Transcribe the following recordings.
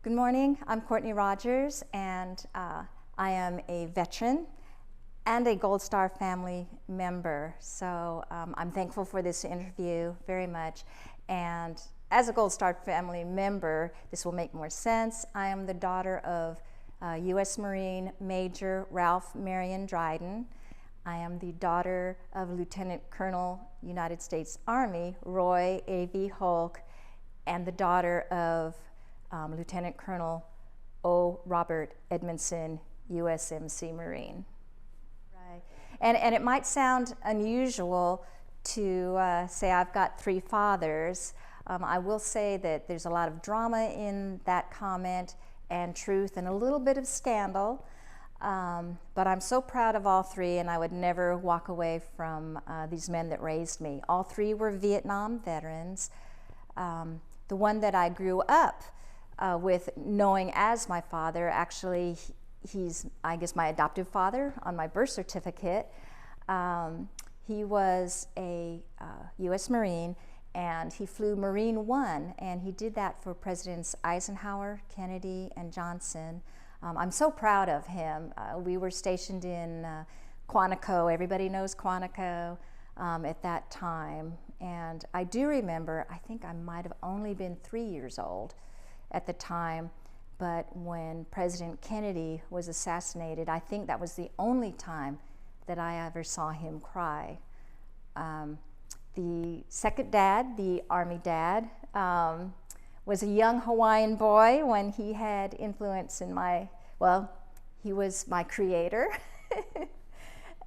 Good morning, I'm Courtney Rogers, and I am a veteran and a Gold Star family member. So I'm thankful for this interview very much. And as a Gold Star family member, this will make more sense. I am the daughter of U.S. Marine Major Ralph Marion Dryden. I am the daughter of Lieutenant Colonel United States Army Roy A.V. Hulk, and the daughter of Lieutenant Colonel O. Robert Edmondson, USMC Marine. Right. And it might sound unusual to say I've got three fathers. I will say that there's a lot of drama in that comment, and truth, and a little bit of scandal. But I'm so proud of all three, and I would never walk away from these men that raised me. All three were Vietnam veterans. The one that I grew up with knowing as my father, actually he's, I guess, my adoptive father on my birth certificate. He was a U.S. Marine, and he flew Marine One, and he did that for Presidents Eisenhower, Kennedy, and Johnson. I'm so proud of him. We were stationed in Quantico. Everybody knows Quantico at that time. And I do remember, I think I might have only been 3 years old at the time, but when President Kennedy was assassinated, I think that was the only time that I ever saw him cry. The second dad, the Army dad, was a young Hawaiian boy when he had influence in well, he was my creator.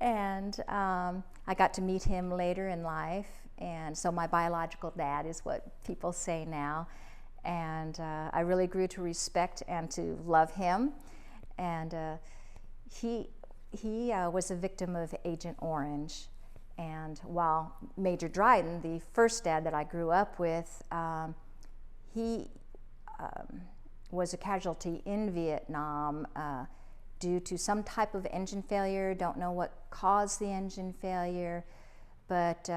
And I got to meet him later in life. And so my biological dad is what people say now. And I really grew to respect and to love him. And he was a victim of Agent Orange. And while Major Dryden, the first dad that I grew up with, he was a casualty in Vietnam due to some type of engine failure. Don't know what caused the engine failure, but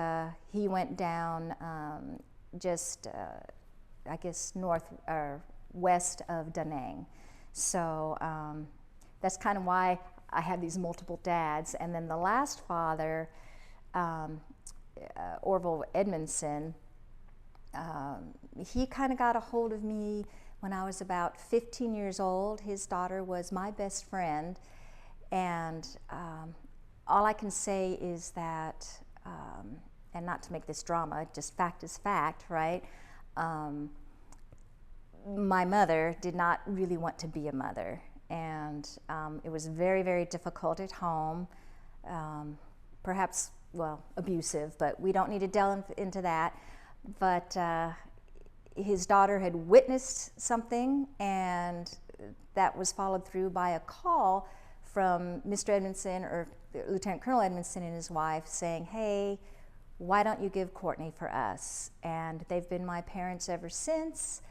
he went down just, I guess, north or west of Da Nang. So that's kind of why I had these multiple dads. And then the last father, Orville Edmondson, he kind of got a hold of me when I was about 15 years old. His daughter was my best friend, and all I can say is that, and not to make this drama, just fact is fact, right? My mother did not really want to be a mother, and it was very, very difficult at home, perhaps, well, abusive, but we don't need to delve into that. But his daughter had witnessed something, and that was followed through by a call from Mr. Edmondson, or Lieutenant Colonel Edmondson, and his wife saying, hey, why don't you give Courtney for us? And they've been my parents ever since.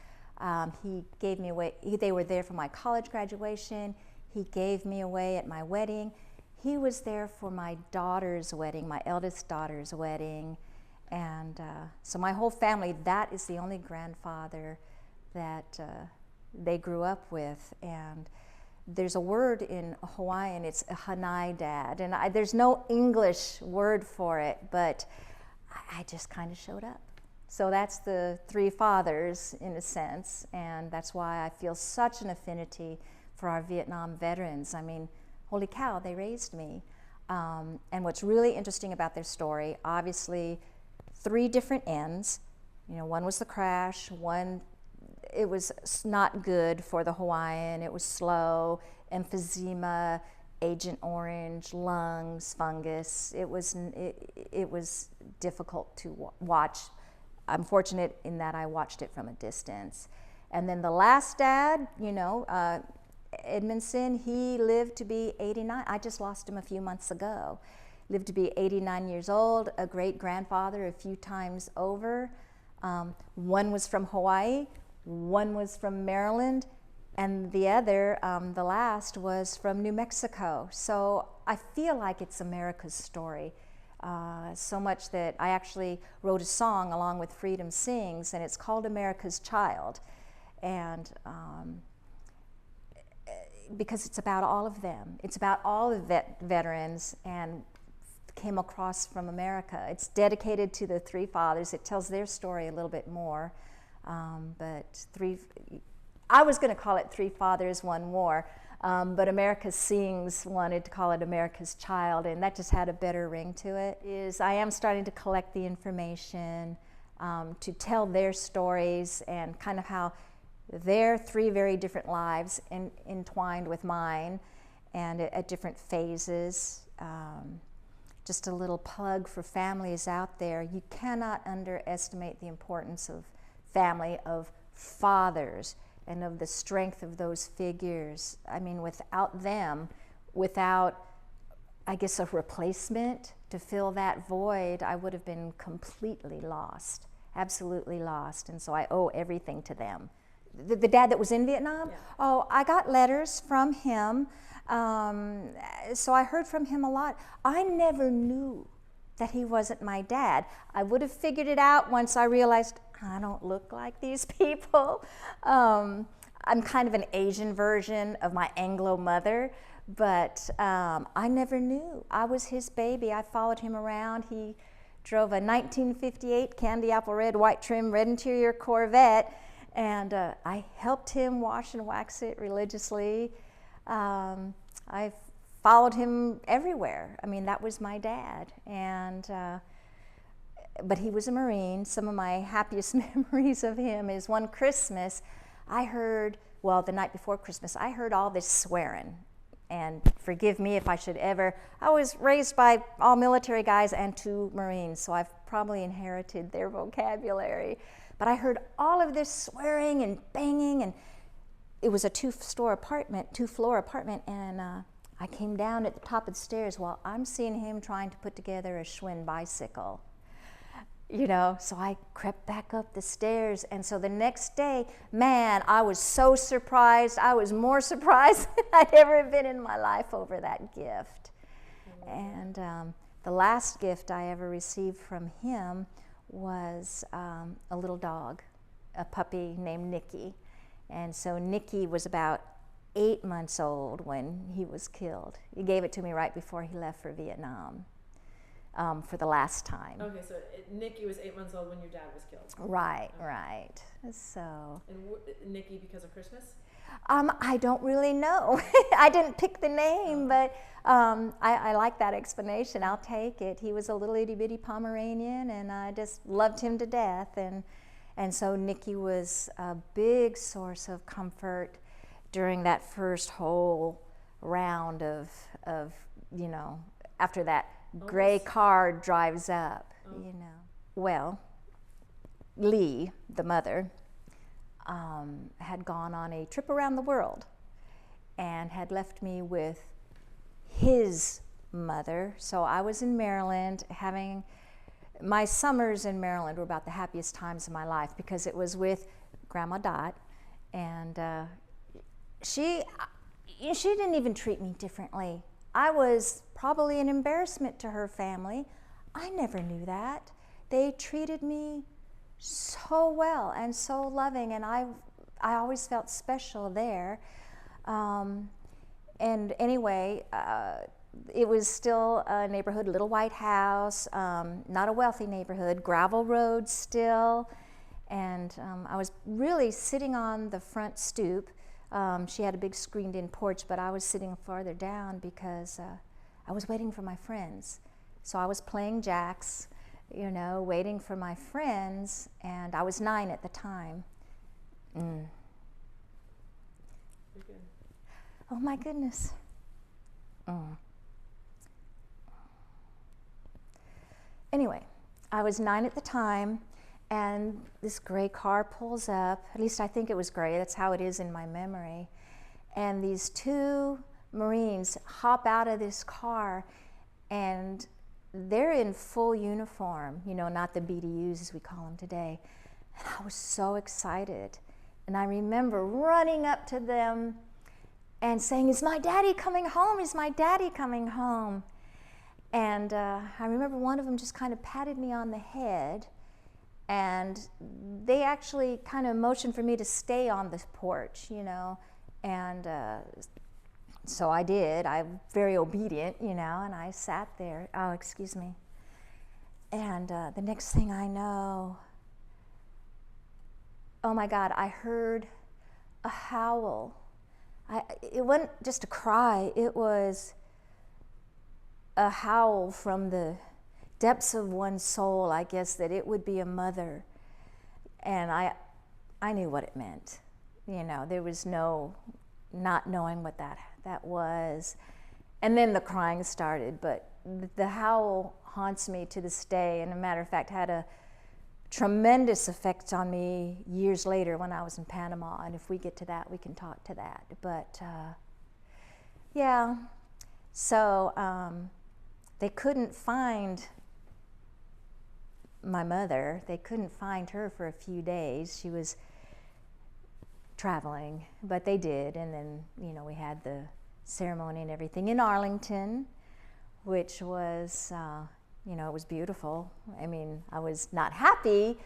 He gave me away, they were there for my college graduation. He gave me away at my wedding. He was there for my daughter's wedding, my eldest daughter's wedding. And so my whole family, that is the only grandfather that they grew up with. And there's a word in Hawaiian, it's a hanai dad. And there's no English word for it, but I just kind of showed up. So that's the three fathers in a sense, and that's why I feel such an affinity for our Vietnam veterans. I mean, holy cow, they raised me. And what's really interesting about their story, obviously, three different ends. You know, one was the crash, one, it was not good for the Hawaiian, it was slow, emphysema, Agent Orange, lungs, fungus. It was difficult to watch. I'm fortunate in that I watched it from a distance. And then the last dad, you know, Edmondson, he lived to be 89. I just lost him a few months ago. Lived to be 89 years old, a great grandfather a few times over. One was from Hawaii, one was from Maryland, and the other, the last, was from New Mexico. So I feel like it's America's story. So much that I actually wrote a song along with Freedom Sings, and it's called America's Child. And because it's about all of them. It's about all the veterans and came across from America. It's dedicated to the three fathers. It tells their story a little bit more. I was going to call it Three Fathers, One War, but America Sings wanted to call it America's Child, and that just had a better ring to it. I am starting to collect the information to tell their stories and kind of how their three very different lives entwined with mine and at different phases. Just a little plug for families out there. You cannot underestimate the importance of family, of fathers, and of the strength of those figures. I mean, without them, without, I guess, a replacement to fill that void, I would have been completely lost, absolutely lost. And so I owe everything to them. The dad that was in Vietnam, yeah. Oh, I got letters from him. So I heard from him a lot. I never knew that he wasn't my dad. I would have figured it out once I realized I don't look like these people. I'm kind of an Asian version of my Anglo mother, but I never knew. I was his baby. I followed him around. He drove a 1958 candy apple red, white trim, red interior Corvette, and I helped him wash and wax it religiously. I followed him everywhere. I mean, that was my dad. And but he was a Marine. Some of my happiest memories of him is one Christmas, I heard, well, the night before Christmas, I heard all this swearing. And forgive me if I should ever, I was raised by all military guys and two Marines, so I've probably inherited their vocabulary. But I heard all of this swearing and banging, and it was a two-floor apartment, and I came down at the top of the stairs while I'm seeing him trying to put together a Schwinn bicycle. You know, so I crept back up the stairs, and so the next day, man, I was so surprised. I was more surprised than I'd ever been in my life over that gift. And the last gift I ever received from him was a little dog, a puppy named Nicky. And so Nicky was about 8 months old when he was killed. He gave it to me right before he left for Vietnam. For the last time. Okay, so Nicky was 8 months old when your dad was killed. Right, okay. Right. So. And Nicky because of Christmas? I don't really know. I didn't pick the name, but I like that explanation. I'll take it. He was a little itty bitty Pomeranian, and I just loved him to death. And so Nicky was a big source of comfort during that first whole round of you know, after that gray car drives up, you know. Well, Lee, the mother, had gone on a trip around the world and had left me with his mother. So I was in Maryland having, my summers in Maryland were about the happiest times of my life because it was with Grandma Dot, and she didn't even treat me differently. I was probably an embarrassment to her family. I never knew that. They treated me so well and so loving, and I always felt special there. And anyway, it was still a neighborhood, little white house, not a wealthy neighborhood, gravel roads still. And I was really sitting on the front stoop. She had a big screened-in porch, but I was sitting farther down because I was waiting for my friends. So I was playing jacks, you know, waiting for my friends, and I was 9 at the time. Mm. Oh my goodness. Mm. Anyway, I was 9 at the time, and this gray car pulls up. At least I think it was gray. That's how it is in my memory. And these two Marines hop out of this car, and they're in full uniform, you know, not the BDUs as we call them today. And I was so excited. And I remember running up to them and saying, "Is my daddy coming home? Is my daddy coming home?" And I remember one of them just kind of patted me on the head, and they actually kind of motioned for me to stay on the porch, you know, and So I did. I'm very obedient, and I sat there. Oh, excuse me. And the next thing I know, oh my God, I heard a howl. It wasn't just a cry, it was a howl from the depths of one's soul, I guess, that it would be a mother. And I knew what it meant. There was no not knowing what that was. And then the crying started, but the howl haunts me to this day, and a matter of fact had a tremendous effect on me years later when I was in Panama, and if we get to that, we can talk to that. But yeah, so they couldn't find my mother. They couldn't find her for a few days. She was traveling, but they did, and then we had the ceremony and everything in Arlington, which was it was beautiful. I mean, I was not happy,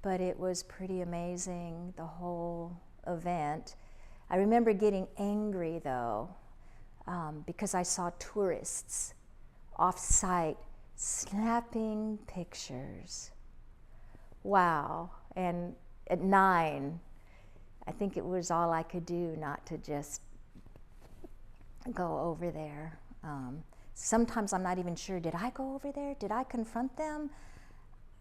but it was pretty amazing, the whole event. I remember getting angry though, because I saw tourists off-site snapping pictures. Wow. And at 9, I think it was all I could do not to just go over there. Sometimes I'm not even sure, did I go over there? Did I confront them?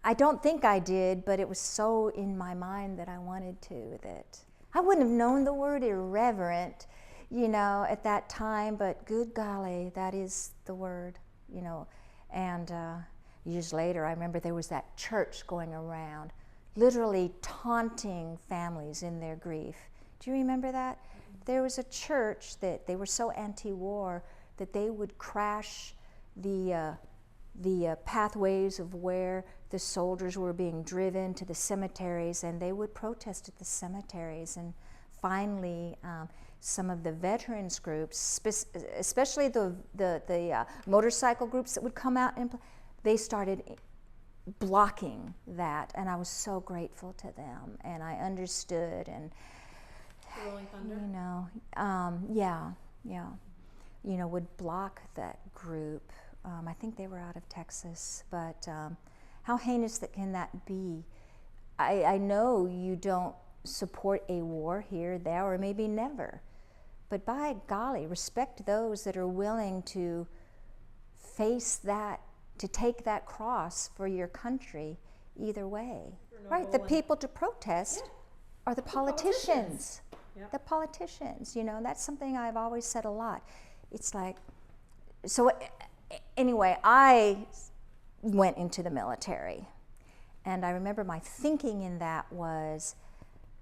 I don't think I did, but it was so in my mind that I wanted to, that I wouldn't have known the word irreverent, at that time, but good golly, that is the word, And years later, I remember there was that church going around, literally taunting families in their grief. Do you remember that? There was a church that they were so anti-war that they would crash the pathways of where the soldiers were being driven to the cemeteries, and they would protest at the cemeteries. And finally, some of the veterans groups, especially the motorcycle groups that would come out, and they started blocking that, and I was so grateful to them, and I understood. And Rolling Thunder? Yeah. Would block that group. I think they were out of Texas, but how heinous can that be? I know you don't support a war here, there, or maybe never, but by golly, respect those that are willing to face that, to take that cross for your country, either way. Right, the people to protest are the politicians. Yep. The politicians, that's something I've always said a lot. It's like, so anyway, I went into the military, and I remember my thinking in that was,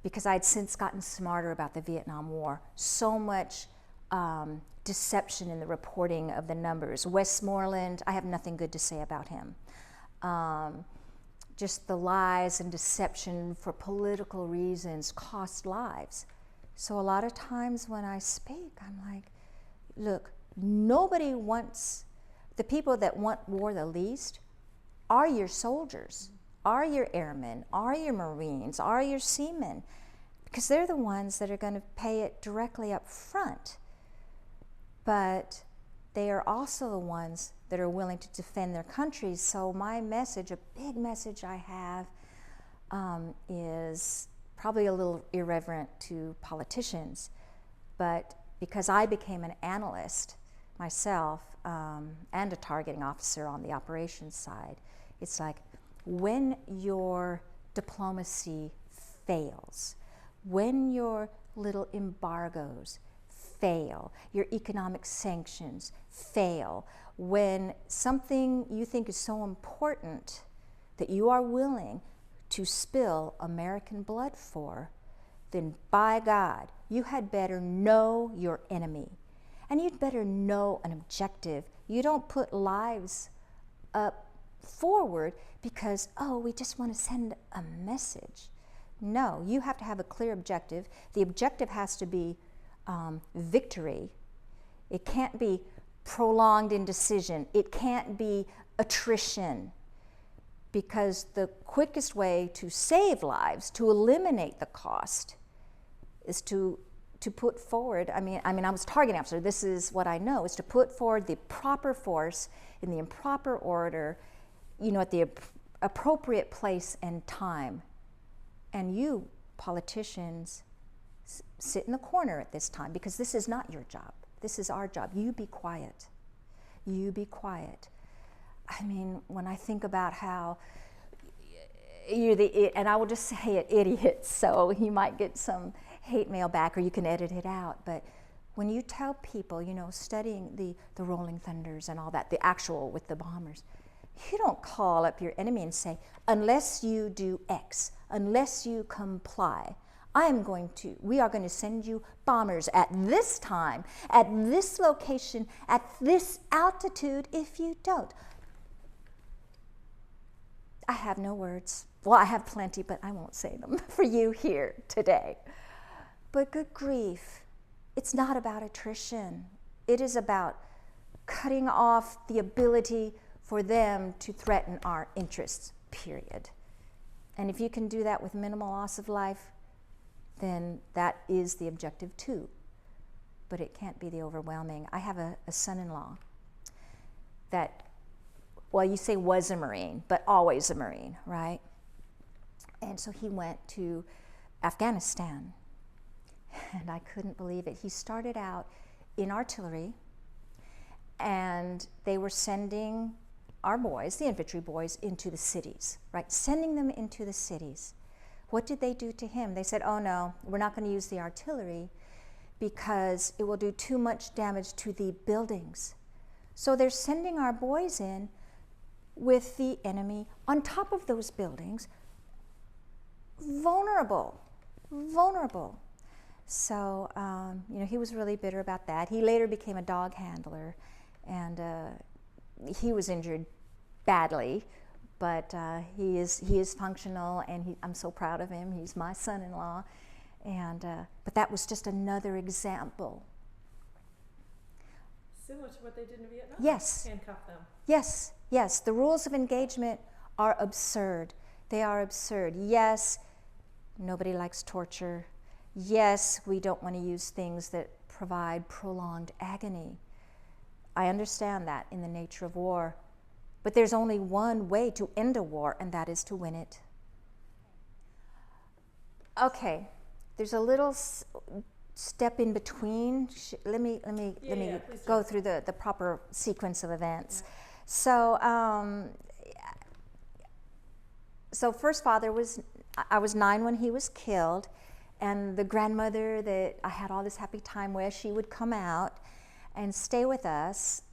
because I'd since gotten smarter about the Vietnam War, so much deception in the reporting of the numbers. Westmoreland, I have nothing good to say about him. Just the lies and deception for political reasons cost lives. So a lot of times when I speak, I'm like, look, nobody wants, the people that want war the least are your soldiers, are your airmen, are your Marines, are your seamen, because they're the ones that are going to pay it directly up front. But they are also the ones that are willing to defend their countries. So my message, a big message I have, is probably a little irreverent to politicians, but because I became an analyst myself, and a targeting officer on the operations side, it's like, when your diplomacy fails, when your little embargoes fail, your economic sanctions fail, when something you think is so important that you are willing to spill American blood for, then by God, you had better know your enemy. And you'd better know an objective. You don't put lives up forward because, we just want to send a message. No, you have to have a clear objective. The objective has to be victory. It can't be prolonged indecision. It can't be attrition. Because the quickest way to save lives, to eliminate the cost, is to to put forward, I mean, I was a targeting officer. This is what I know, is to put forward the proper force in the improper order, at the appropriate place and time. And you, politicians, sit in the corner at this time, because this is not your job. This is our job. You be quiet. You be quiet. I mean, when I think about how you're and I will just say it, idiot, so you might get some hate mail back, or you can edit it out. But when you tell people, studying the Rolling Thunders and all that, the actual with the bombers, you don't call up your enemy and say, unless you do X, unless you comply, we are going to send you bombers at this time, at this location, at this altitude if you don't. I have no words. Well, I have plenty, but I won't say them for you here today. But good grief, it's not about attrition. It is about cutting off the ability for them to threaten our interests, period. And if you can do that with minimal loss of life, then that is the objective too. But it can't be the overwhelming. I have a son-in-law that, well, you say was a Marine, but always a Marine, right? And so he went to Afghanistan, and I couldn't believe it. He started out in artillery, and they were sending our boys, the infantry boys, into the cities, right? Sending them into the cities. What did they do to him? They said, oh no, we're not going to use the artillery because it will do too much damage to the buildings. So they're sending our boys in with the enemy on top of those buildings, vulnerable. So, he was really bitter about that. He later became a dog handler, and he was injured badly, but he is functional, and I'm so proud of him. He's my son-in-law, and but that was just another example. Similar to what they did in Vietnam. Yes. Handcuff them. Yes. The rules of engagement are absurd. They are absurd. Yes, nobody likes torture. Yes, we don't want to use things that provide prolonged agony. I understand that in the nature of war. But there's only one way to end a war, and that is to win it. Okay, there's a little step in between. Let me go through the proper sequence of events. Yeah. So first father I was 9 when he was killed, and the grandmother that I had all this happy time with, she would come out and stay with us.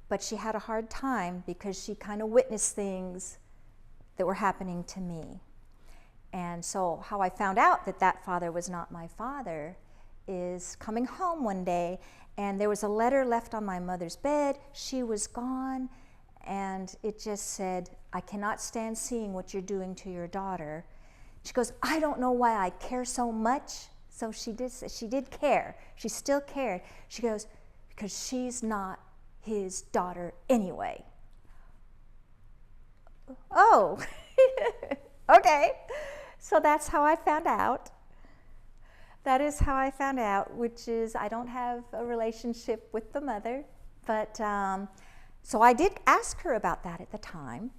But she had a hard time because she kind of witnessed things that were happening to me. And so how I found out that father was not my father is coming home one day, and there was a letter left on my mother's bed. She was gone, and it just said, I cannot stand seeing what you're doing to your daughter. She goes, I don't know why I care so much. So she did care. She still cared. She goes, because she's not his daughter anyway. Oh, okay. So that's how I found out. That is how I found out, which is I don't have a relationship with the mother. But so I did ask her about that at the time,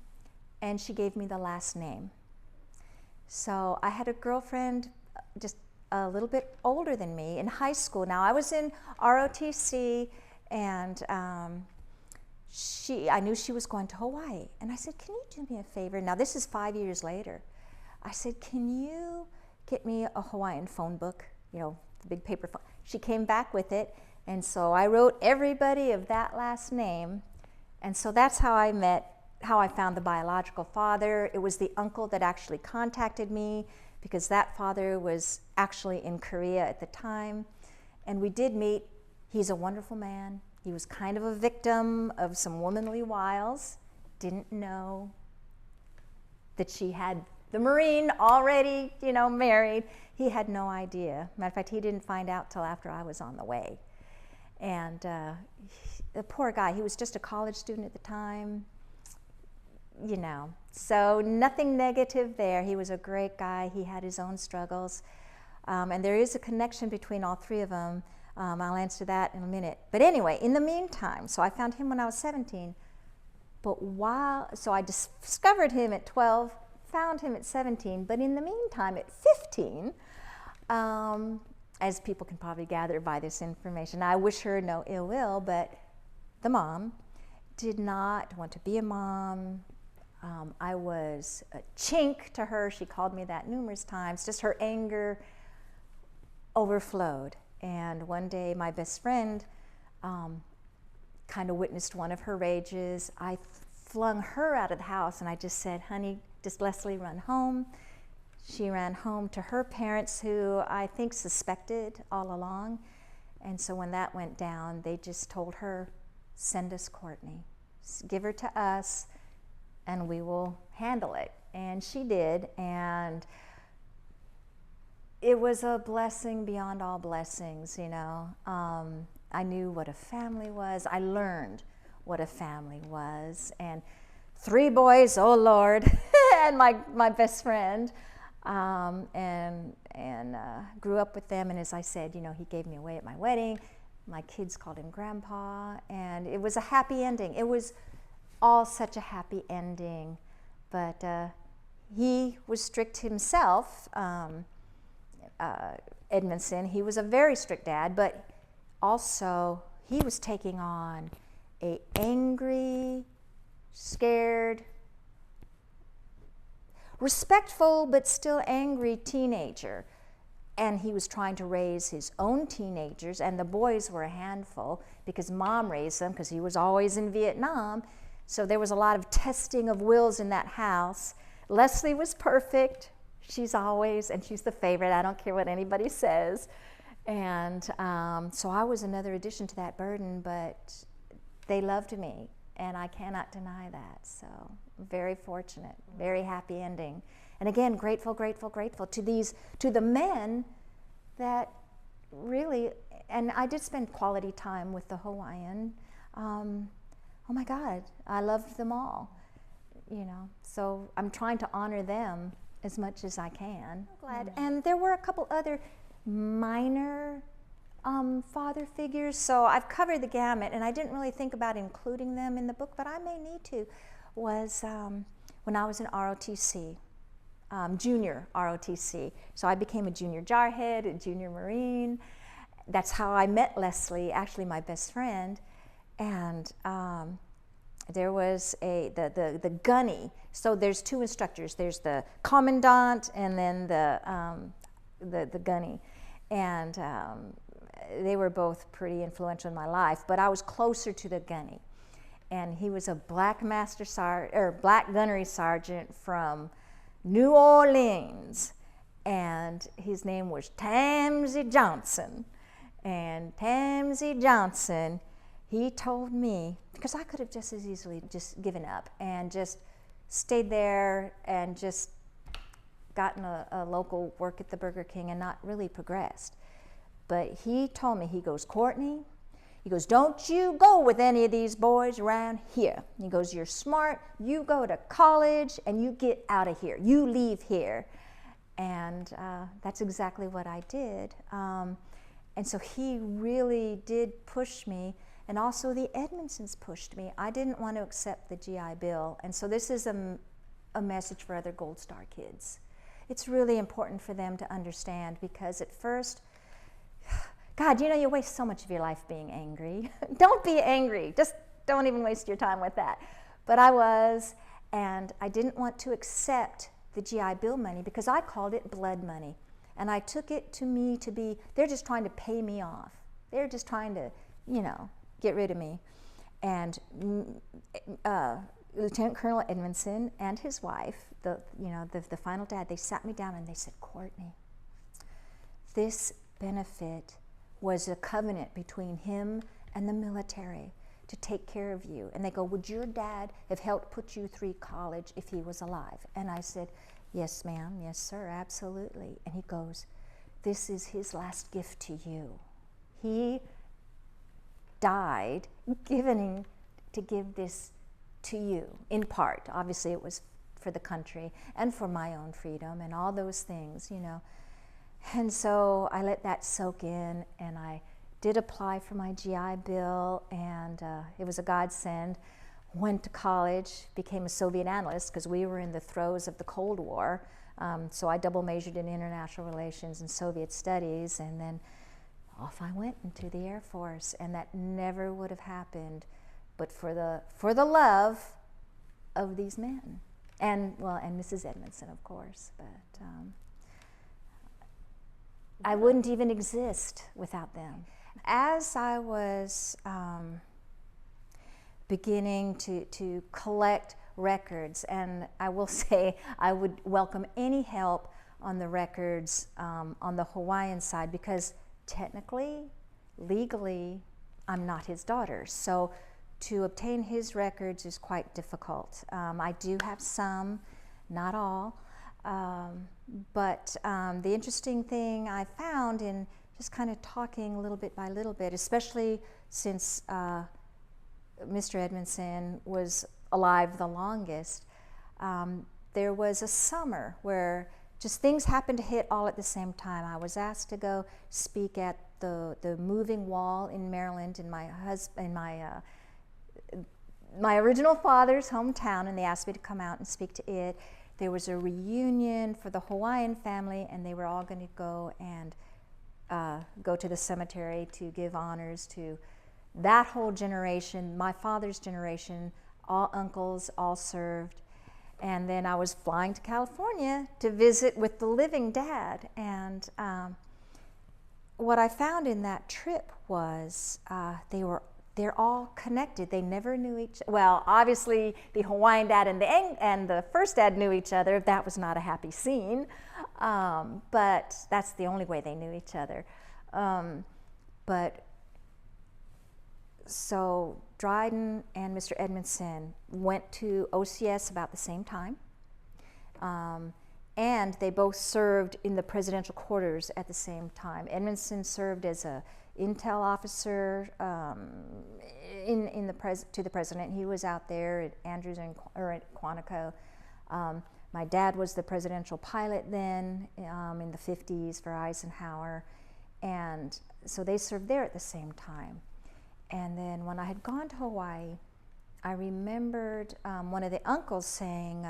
and she gave me the last name. So I had a girlfriend just a little bit older than me in high school. Now I was in ROTC, and I knew she was going to Hawaii. And I said, can you do me a favor? Now this is 5 years later. I said, can you get me a Hawaiian phone book? The big paper phone. She came back with it, and so I wrote everybody of that last name. And so that's how I found the biological father. It was the uncle that actually contacted me, because that father was actually in Korea at the time. And we did meet. He's a wonderful man. He was kind of a victim of some womanly wiles. Didn't know that she had the Marine already, married. He had no idea. Matter of fact, he didn't find out till after I was on the way. And the poor guy, he was just a college student at the time, So nothing negative there. He was a great guy. He had his own struggles. And there is a connection between all three of them. I'll answer that in a minute. But anyway, in the meantime, so I found him when I was 17. But so I discovered him at 12, found him at 17. But in the meantime, at 15, as people can probably gather by this information, I wish her no ill will, but the mom did not want to be a mom. I was a chink to her. She called me that numerous times. Just her anger overflowed. And one day my best friend kind of witnessed one of her rages. I flung her out of the house and I just said, honey, does Leslie run home? She ran home to her parents, who I think suspected all along. And so when that went down, they just told her, send us Courtney. Give her to us and we will handle it. And she did. And it was a blessing beyond all blessings, you know. I knew what a family was. I learned what a family was. And 3 boys, oh Lord, and my best friend, and grew up with them. And as I said, you know, he gave me away at my wedding. My kids called him Grandpa, and it was a happy ending. It was all such a happy ending. But he was strict himself. Edmondson, he was a very strict dad, but also he was taking on a angry, scared, respectful but still angry teenager. And he was trying to raise his own teenagers, and the boys were a handful because mom raised them, because he was always in Vietnam. So there was a lot of testing of wills in that house. Leslie was perfect. She's always, and she's the favorite. I don't care what anybody says. And so I was another addition to that burden, but they loved me, and I cannot deny that. So very fortunate, very happy ending. And again, grateful, grateful, grateful to the men that really, and I did spend quality time with the Hawaiian. Oh my God, I loved them all, you know. So I'm trying to honor them as much as I can. Glad. And there were a couple other minor father figures, so I've covered the gamut, and I didn't really think about including them in the book, but I may need to. Was when I was in ROTC, junior ROTC. So I became a junior jarhead, a junior Marine. That's how I met Leslie, actually my best friend. And there was the gunny. So there's 2 instructors. There's the commandant and then the gunny. And they were both pretty influential in my life, but I was closer to the gunny. And he was a black black gunnery sergeant from New Orleans, and his name was Tamsy Johnson. And Tamsy Johnson, he told me, because I could have just as easily just given up and just stayed there and just gotten a local work at the Burger King and not really progressed. But he told me, he goes, Courtney, he goes, don't you go with any of these boys around here. He goes, you're smart, you go to college and you get out of here. You leave here. And that's exactly what I did. And so he really did push me. And also the Edmondsons pushed me. I didn't want to accept the GI Bill. And so this is a message for other Gold Star kids. It's really important for them to understand, because at first, God, you know, you waste so much of your life being angry. Don't be angry. Just don't even waste your time with that. But I was, and I didn't want to accept the GI Bill money because I called it blood money. And I took it to me to be, they're just trying to pay me off. They're just trying to, you know, get rid of me. And Lieutenant Colonel Edmondson and his wife, the final dad, they sat me down and they said, Courtney, this benefit was a covenant between him and the military to take care of you. And they go, would your dad have helped put you through college if he was alive? And I said, yes, ma'am, yes, sir, absolutely. And he goes, this is his last gift to you. He died to give this to you, in part. Obviously it was for the country and for my own freedom and all those things, you know. And so I let that soak in, and I did apply for my GI Bill, and it was a godsend. Went to college, became a Soviet analyst because we were in the throes of the Cold War. So I double majored in international relations and Soviet studies, and then off I went into the Air Force. And that never would have happened but for the love of these men, and Mrs. Edmondson, of course. But I wouldn't even exist without them. As I was beginning to collect records, and I will say I would welcome any help on the records on the Hawaiian side, because technically, legally, I'm not his daughter. So to obtain his records is quite difficult. I do have some, not all. But the interesting thing I found in just kind of talking little bit by little bit, especially since Mr. Edmondson was alive the longest, there was a summer where just things happened to hit all at the same time. I was asked to go speak at the Moving Wall in Maryland in my original father's hometown, and they asked me to come out and speak to it. There was a reunion for the Hawaiian family, and they were all going to go and go to the cemetery to give honors to that whole generation, my father's generation, all uncles, all served. And then I was flying to California to visit with the living dad. And what I found in that trip was they're all connected. They never knew each other. Well, obviously the Hawaiian dad and the first dad knew each other. That was not a happy scene, but that's the only way they knew each other. But so Dryden and Mr. Edmondson went to OCS about the same time, and they both served in the presidential quarters at the same time. Edmondson served as a intel officer to the president. He was out there at Andrews or at Quantico. My dad was the presidential pilot then in the 50s for Eisenhower, and so they served there at the same time. And then when I had gone to Hawaii, I remembered one of the uncles saying,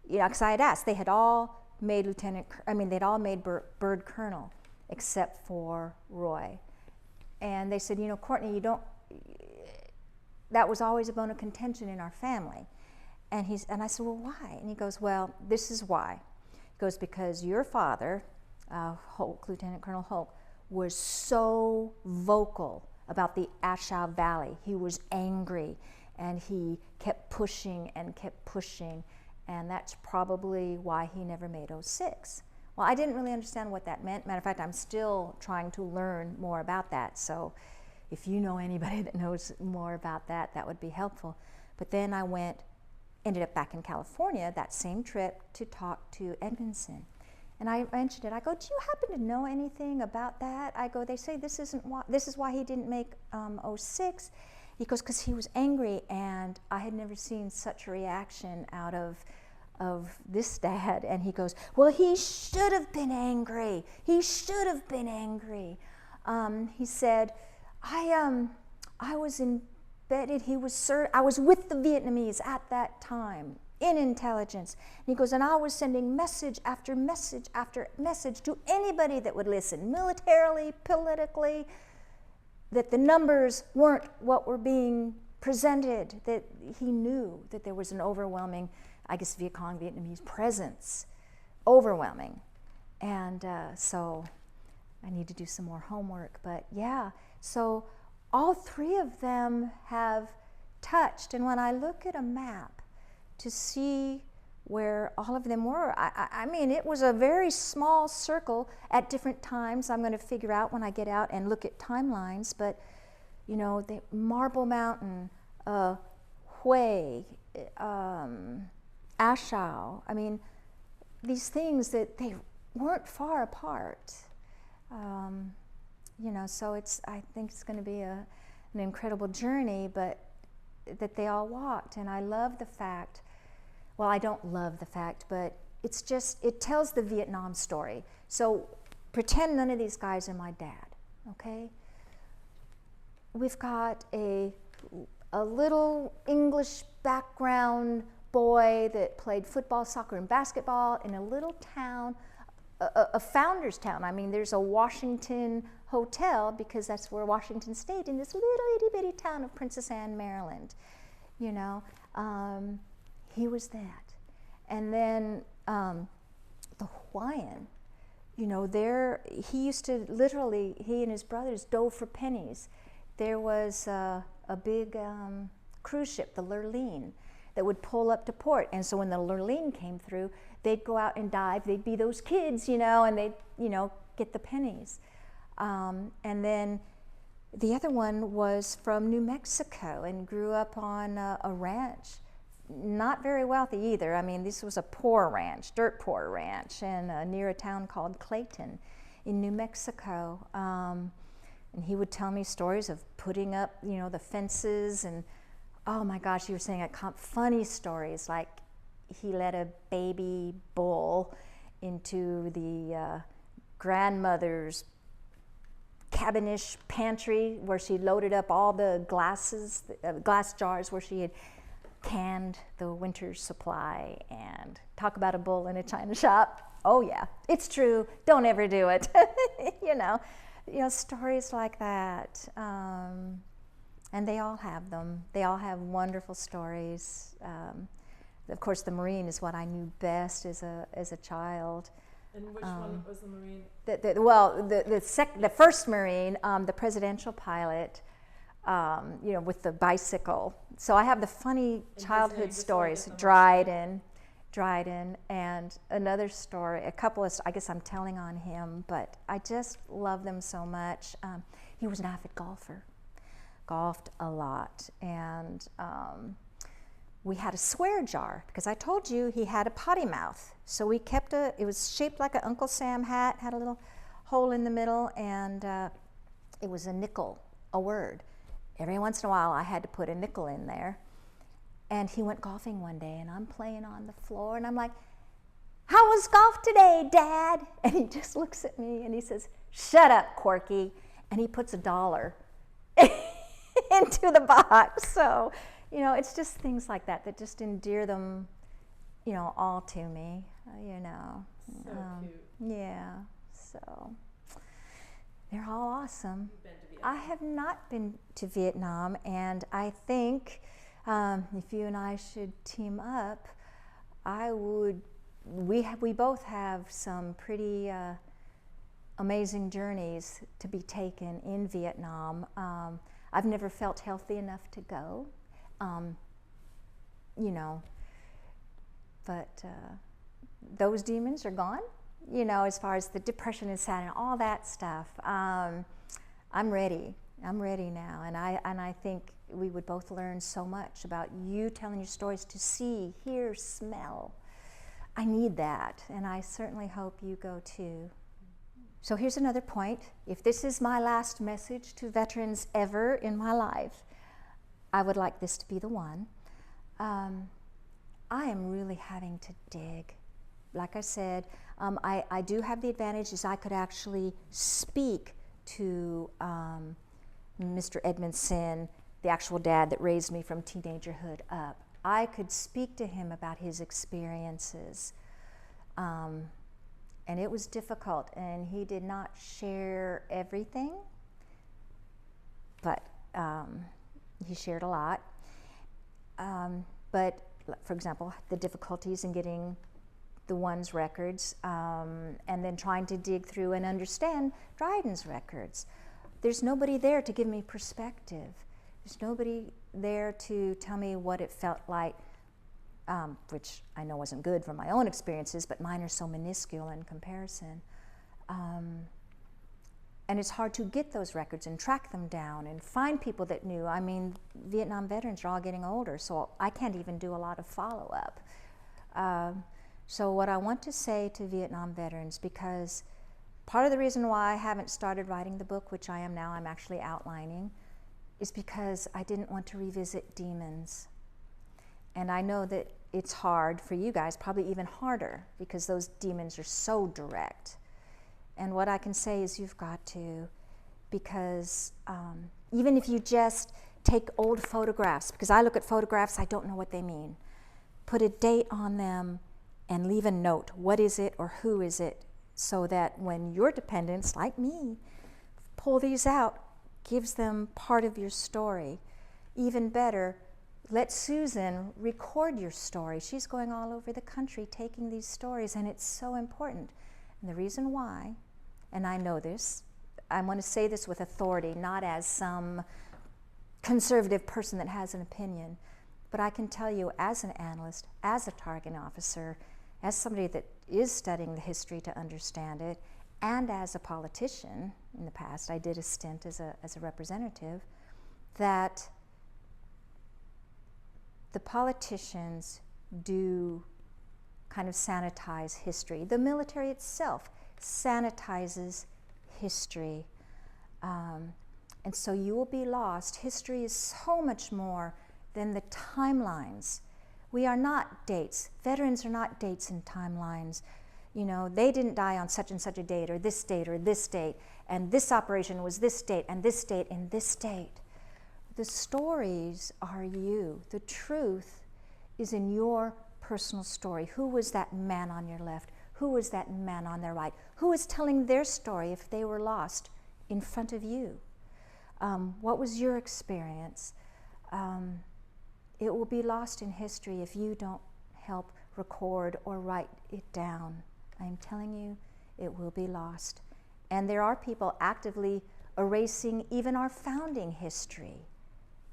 because I had asked, they had all made they'd all made bird colonel except for Roy. And they said, Courtney, that was always a bone of contention in our family. And I said, well, why? And he goes, well, this is why. He goes, because your father, Hulk, Lieutenant Colonel Hulk, was so vocal about the Ashaw Valley. He was angry, and he kept pushing, and that's probably why he never made 06. Well, I didn't really understand what that meant. Matter of fact, I'm still trying to learn more about that, so if you know anybody that knows more about that, that would be helpful. But then I ended up back in California that same trip to talk to Edmondson. And I mentioned it. I go, do you happen to know anything about that? I go, they say this is why he didn't make 06. He goes, because he was angry, and I had never seen such a reaction out of this dad. And he goes, well, he should have been angry. He should have been angry. He said, I was embedded. I was with the Vietnamese at that time in intelligence. And he goes, and I was sending message after message after message to anybody that would listen, militarily, politically, that the numbers weren't what were being presented, that he knew that there was an overwhelming, I guess, Viet Cong, Vietnamese presence, overwhelming. And so I need to do some more homework. But yeah, so all three of them have touched. And when I look at a map to see where all of them were, I mean, it was a very small circle at different times. I'm going to figure out when I get out and look at timelines. But, the Marble Mountain, Hue, Ashau, I mean, these things that they weren't far apart. So I think it's going to be an incredible journey, but that they all walked. And I love the fact, well, I don't love the fact, but it's just, it tells the Vietnam story. So pretend none of these guys are my dad, okay? We've got a little English background boy that played football, soccer, and basketball in a little town, a founder's town. I mean, there's a Washington hotel because that's where Washington stayed, in this little itty bitty town of Princess Anne, Maryland. You know, he was that. And then the Hawaiian, you know, he used to literally, he and his brothers dove for pennies. There was a big cruise ship, the Lurleen, that would pull up to port. And so when the Lurleen came through, they'd go out and dive. They'd be those kids, you know, and they'd, you know, get the pennies. And then the other one was from New Mexico and grew up on a ranch. Not very wealthy either. I mean, this was a poor ranch, dirt poor ranch, and near a town called Clayton in New Mexico. And he would tell me stories of putting up, you know, the fences, and oh my gosh, you were saying funny stories, like he let a baby bull into the grandmother's cabinish pantry where she loaded up all the glass jars where she had canned the winter's supply. And talk about a bull in a china shop. Oh yeah, it's true. Don't ever do it. you know, stories like that. And they all have them. They all have wonderful stories. Of course, the Marine is what I knew best as a child. And which one was the Marine? The first Marine, the presidential pilot, you know, with the bicycle. So I have the funny childhood stories. Dryden, and another story, a couple of, I guess I'm telling on him, but I just love them so much. He was an avid golfer, golfed a lot, and we had a swear jar because I told you he had a potty mouth. So we kept it was shaped like an Uncle Sam hat, had a little hole in the middle, and it was a nickel, a word. Every once in a while I had to put a nickel in there. And he went golfing one day, and I'm playing on the floor, and I'm like, "How was golf today, Dad?" And he just looks at me and he says, "Shut up, Corky." And he puts $1 into the box. So, you know, it's just things like that that just endear them, you know, all to me, you know. So cute. Yeah, so they're all awesome. You've been to Vietnam. I have not been to Vietnam, and I think if you and I should team up, we both have some pretty amazing journeys to be taken in Vietnam. I've never felt healthy enough to go, you know, but those demons are gone, you know, as far as the depression and sadness and all that stuff. I'm ready now, and I think we would both learn so much about you telling your stories, to see, hear, smell. I need that, and I certainly hope you go too. So here's another point. If this is my last message to veterans ever in my life, I would like this to be the one. I am really having to dig. Like I said, I do have the advantage is I could actually speak to Mr. Edmondson, the actual dad that raised me from teenagerhood up. I could speak to him about his experiences. And it was difficult, and he did not share everything, but he shared a lot. But for example, the difficulties in getting the one's records, and then trying to dig through and understand Dryden's records. There's nobody there to give me perspective. There's nobody there to tell me what it felt like, which I know wasn't good from my own experiences, but mine are so minuscule in comparison. And it's hard to get those records and track them down and find people that knew. I mean, Vietnam veterans are all getting older, so I can't even do a lot of follow-up. So what I want to say to Vietnam veterans, because part of the reason why I haven't started writing the book, which I am now, I'm actually outlining, is because I didn't want to revisit demons. And I know that it's hard for you guys, probably even harder, because those demons are so direct. And what I can say is you've got to, because even if you just take old photographs, because I look at photographs, I don't know what they mean. Put a date on them and leave a note. What is it or who is it? So that when your dependents, like me, pull these out, gives them part of your story. Even better, let Susan record your story. She's going all over the country taking these stories, and it's so important. And the reason why, and I know this, I want to say this with authority, not as some conservative person that has an opinion, but I can tell you as an analyst, as a targeting officer, as somebody that is studying the history to understand it, and as a politician in the past, I did a stint as a representative, that the politicians do kind of sanitize history. The military itself sanitizes history. And so you will be lost. History is so much more than the timelines. We are not dates. Veterans are not dates and timelines. You know, they didn't die on such and such a date, or this date, and this operation was this date, and this date, and this date. The stories are you. The truth is in your personal story. Who was that man on your left? Who was that man on their right? Who is telling their story if they were lost in front of you? What was your experience? It will be lost in history if you don't help record or write it down. I'm telling you, it will be lost. And there are people actively erasing even our founding history.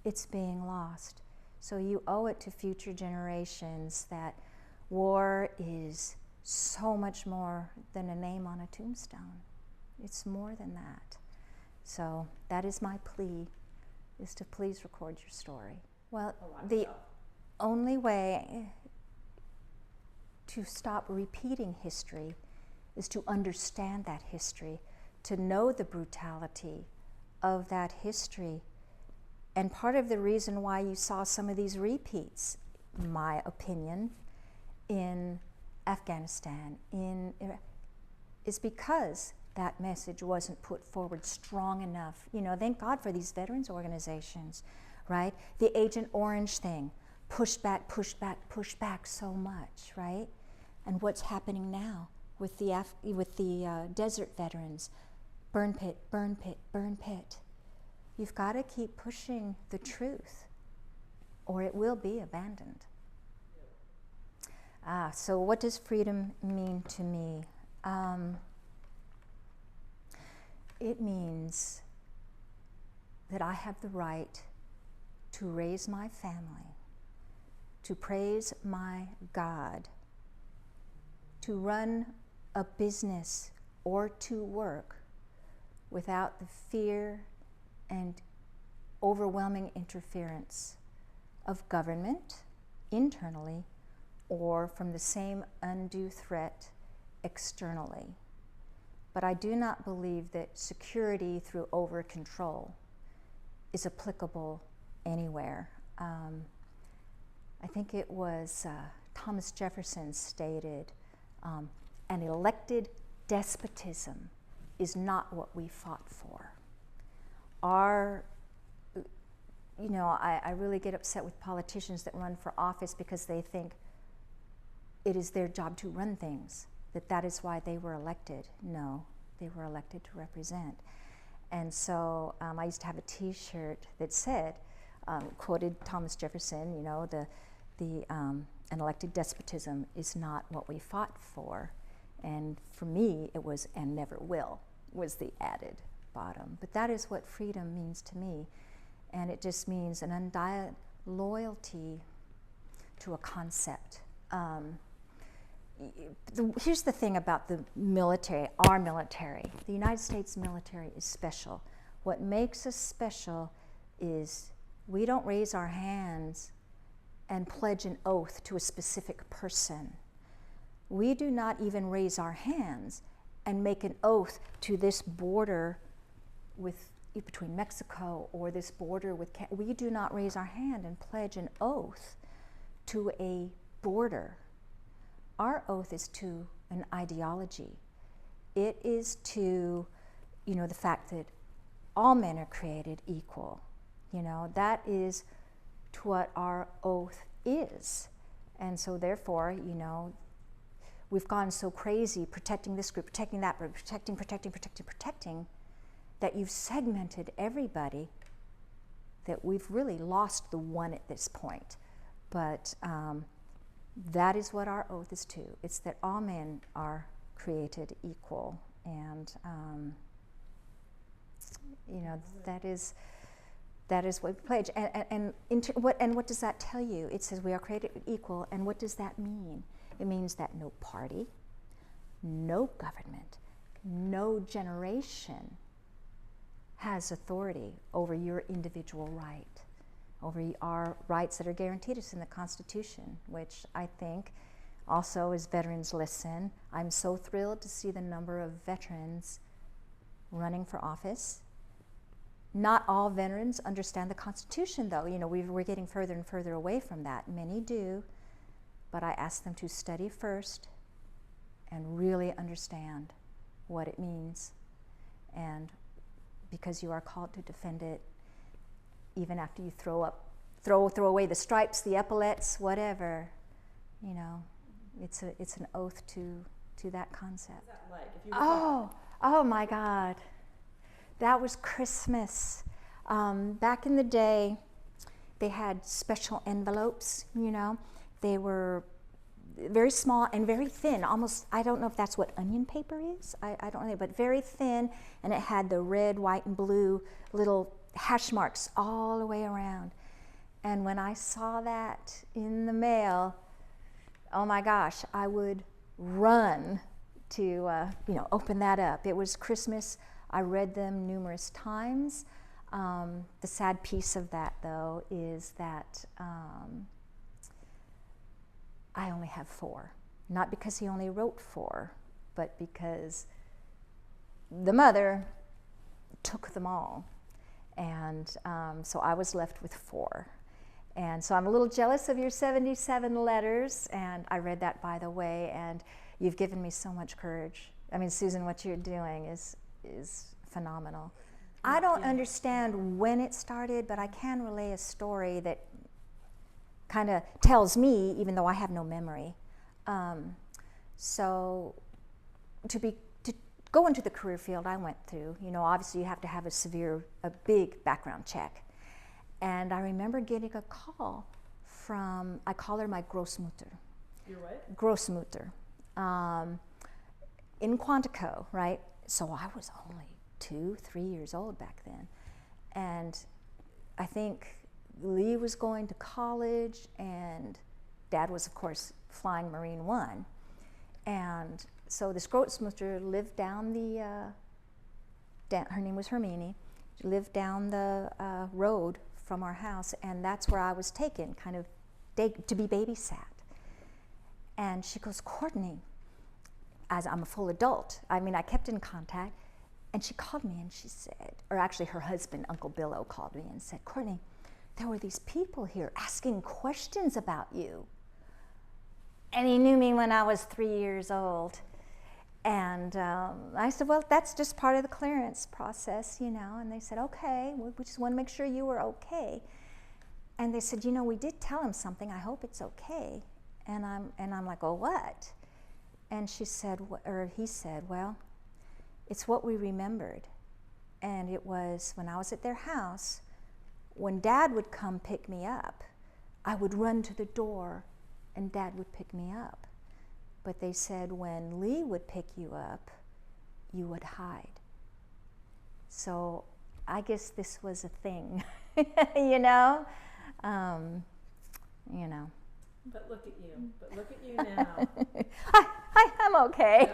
It's being lost. So you owe it to future generations that war is so much more than a name on a tombstone. It's more than that. So that is my plea, is to please record your story. Well, the only way to stop repeating history is to understand that history, to know the brutality of that history. And part of the reason why you saw some of these repeats, in my opinion, in Afghanistan, in Iraq, is because that message wasn't put forward strong enough. You know, thank God for these veterans organizations, right? The Agent Orange thing, push back, push back, push back so much, right? And what's happening now with the desert veterans? Burn pit, burn pit, burn pit. You've got to keep pushing the truth, or it will be abandoned. So what does freedom mean to me? It means that I have the right to raise my family, to praise my God, to run a business or to work without the fear and overwhelming interference of government internally or from the same undue threat externally. But I do not believe that security through over-control is applicable anywhere. I think it was Thomas Jefferson stated, an elected despotism is not what we fought for. I really get upset with politicians that run for office because they think it is their job to run things, that is why they were elected. No, they were elected to represent. And so I used to have a T-shirt that said, quoted Thomas Jefferson, you know, an elected despotism is not what we fought for. And for me, it was, and never will, was the added bottom. But that is what freedom means to me. And it just means an undying loyalty to a concept. Here's the thing about the military, our military. The United States military is special. What makes us special is we don't raise our hands and pledge an oath to a specific person. We do not even raise our hands and make an oath to this border between Mexico or this border with Canada. We do not raise our hand and pledge an oath to a border. Our oath is to an ideology. It is to, the fact that all men are created equal. That is to what our oath is. And so therefore, we've gone so crazy protecting this group, protecting that group, protecting, that you've segmented everybody, that we've really lost the one at this point. But that is what our oath is to. It's that all men are created equal. And, that is what we pledge. And what does that tell you? It says we are created equal. And what does that mean? It means that no party, no government, no generation has authority over your individual right, over our rights that are guaranteed us in the Constitution, which I think also, as veterans listen, I'm so thrilled to see the number of veterans running for office. Not all veterans understand the Constitution, though. We're getting further and further away from that. Many do, but I ask them to study first and really understand what it means. And because you are called to defend it, even after you throw away the stripes, the epaulets, whatever, it's an oath to that concept. What's that like? If you Oh my God. That was Christmas. Back in the day, they had special envelopes, They were very small and very thin, almost, I don't know if that's what onion paper is, I don't know, but very thin, and it had the red, white, and blue little hash marks all the way around. And when I saw that in the mail, oh my gosh, I would run to, open that up. It was Christmas. I read them numerous times. The sad piece of that, though, is that I only have 4. Not because he only wrote 4, but because the mother took them all. And so I was left with 4. And so I'm a little jealous of your 77 letters, and I read that, by the way, and you've given me so much courage. I mean, Susan, what you're doing is phenomenal. I don't understand when it started, but I can relay a story that kind of tells me, even though I have no memory. So to go into the career field I went through, obviously you have to have a big background check. And I remember getting a call from, I call her my Großmutter. Your what? Großmutter. In Quantico, right? So I was only 2-3 years old back then. And I think Lee was going to college, and Dad was, of course, flying Marine One. And so this Großmutter lived down her name was Hermine. She lived down the road from our house, and that's where I was taken, kind of to be babysat. And she goes, Courtney, as I'm a full adult, I kept in contact, and she called me and she said, or actually her husband, Uncle Billo, called me and said, Courtney, there were these people here asking questions about you. And he knew me when I was 3 years old. And I said, well, that's just part of the clearance process, And they said, okay, we just want to make sure you were okay. And they said, we did tell him something. I hope it's okay. And I'm like, oh, what? And she said, or he said, well, it's what we remembered. And it was when I was at their house, when Dad would come pick me up, I would run to the door and Dad would pick me up. But they said when Lee would pick you up, you would hide. So I guess this was a thing, you know? But look at you now. I'm okay.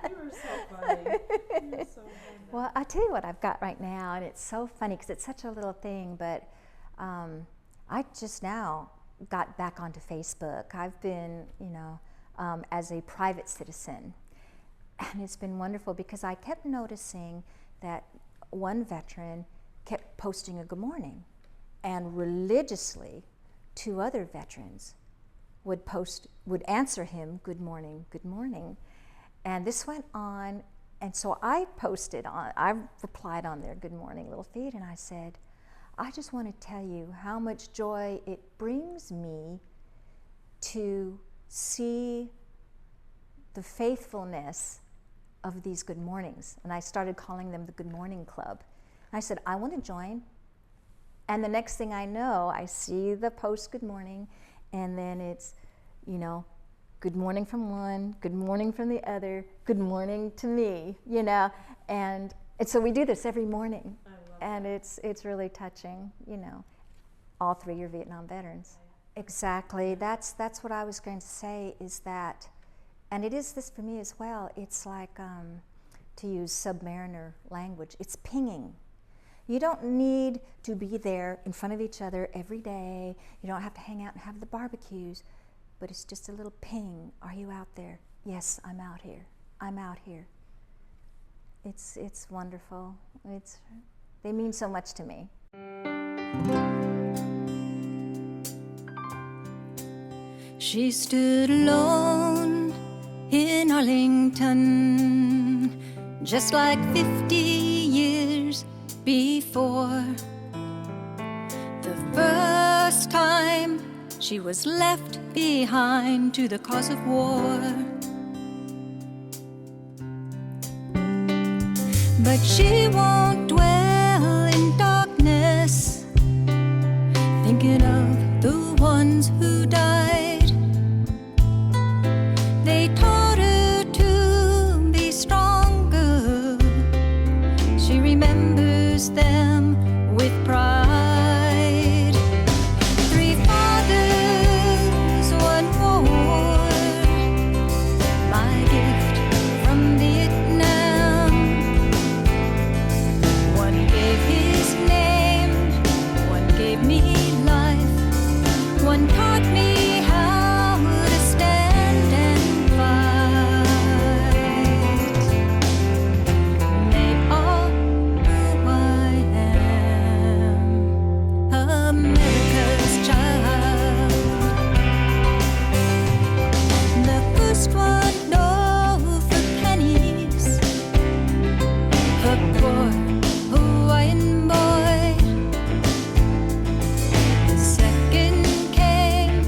You were so funny. You were so funny. Well, I tell you what I've got right now, and it's so funny because it's such a little thing, but I just now got back onto Facebook. I've been, as a private citizen, and it's been wonderful because I kept noticing that one veteran kept posting a good morning and religiously 2 other veterans would answer him, good morning, good morning. And this went on, and so I replied on there, good morning, little feet, and I said, I just want to tell you how much joy it brings me to see the faithfulness of these good mornings. And I started calling them the Good Morning Club. And I said, I want to join. And the next thing I know, I see the post good morning, and then it's, you know, good morning from one, good morning from the other, good morning to me, you know. And so we do this every morning. And it's really touching, you know. All 3 are Vietnam veterans. Exactly. That's what I was going to say, is that, and it is this for me as well, it's like, to use submariner language, it's pinging. You don't need to be there in front of each other every day. You don't have to hang out and have the barbecues, but it's just a little ping. Are you out there? Yes, I'm out here. I'm out here. It's wonderful. They mean so much to me. She stood alone in Arlington, just like 50 years before. The first time she was left behind to the cause of war. But she won't dwell in darkness, thinking of the ones who died. They taught her to be stronger. She remembers them with pride. 3 fathers, 1 war, my gift from Vietnam. One gave his name, one gave me life, one taught me how to stand and fight. They all know who I am, America's child. The first one, no for pennies, a poor Hawaiian boy. The second came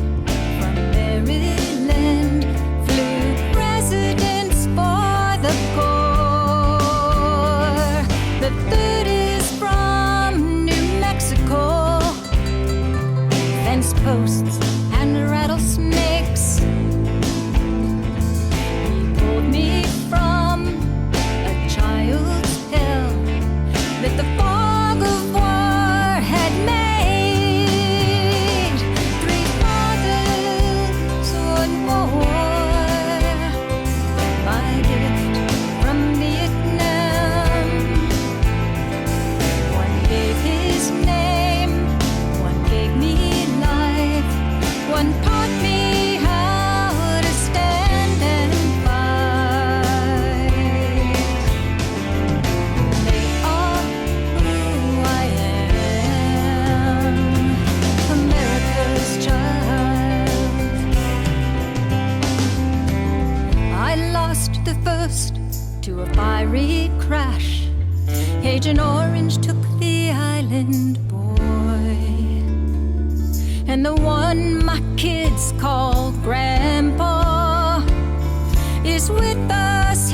from Maryland, flew presidents for the Corps. The third is from New Mexico, fence posts and rattlesnakes. He pulled me from a child's hell that the fog of war had made. 3 fathers, 1 war, my gift from Vietnam. One gave his name, one gave me life, one taught me how to stand and fight. They are who I am, America's child. I lost the first to a fiery crash. Agent Orange took the island boy, and the one my kids call Grandpa is with us